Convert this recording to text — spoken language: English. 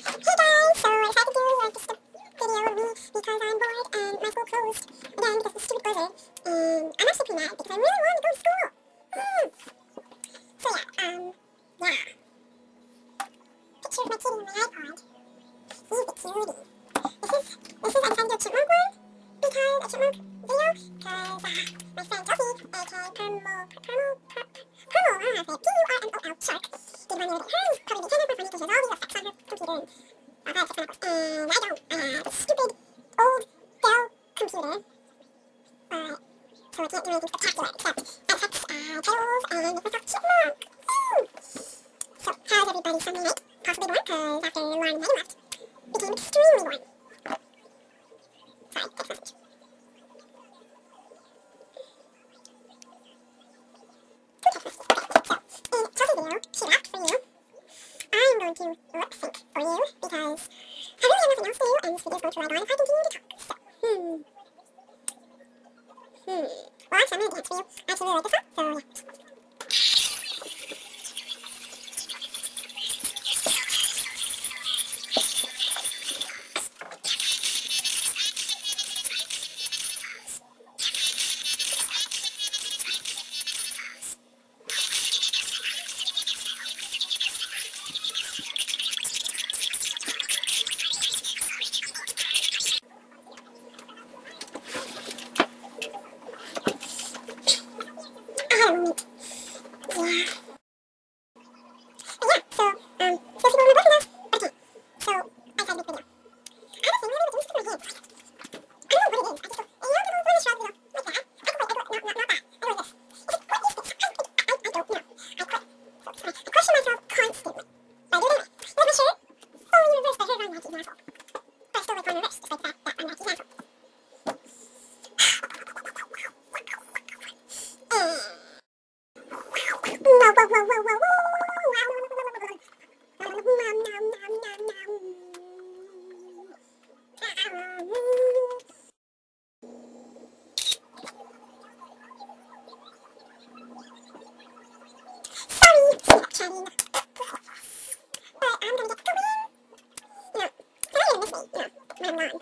Hey guys, so I decided to do just a video of me because I'm bored and my school closed again because of the stupid blizzard. And I'm actually pretty mad because I really wanted to go to school. So yeah. Picture of my kitty on my iPod. He's the cutie. This is I decided to do a chipmunk one because a chipmunk video because my friend Duffy, aka Permo, I don't know how to say it, P-U-R-M-O-L, Shark, did one the other day. Hers probably became her funny because she has all these effects on her computer and all that stuff. And I don't. I have a stupid old Dell computer. So I can't do anything spectacular except effects, titles, and make myself chipmunk. Woo! So how's everybody's Sunday night? Possibly boring because after Lauren and Megan left, became extremely boring. Sorry, text message. So, in Chelsea's video, she left for you. I'm going to lip sync for you because I really have nothing else to do and this video is going to ride on if I continue to talk. So, well, actually, I'm going to dance for you. I actually really like this song, so yeah. I had a moment. Yeah. But yeah, so, still people in my book but I can't. So, I decided to make a video. Honestly, maybe we can stick my hands. I don't know what it is. I just go, and you know, really sharp, like that. I can quit, not that. I know this. What is this? I don't know. I quit. So, it's fine. I question myself constantly. But I do it anyway. You like my shirt? Oh, you reversed the hair on Mackie's asshole. But I still like on reverse, just like that on Mackie's asshole. Whoa. Chatting. But I'm gonna get going. No, it's not even this way. No, I'm not.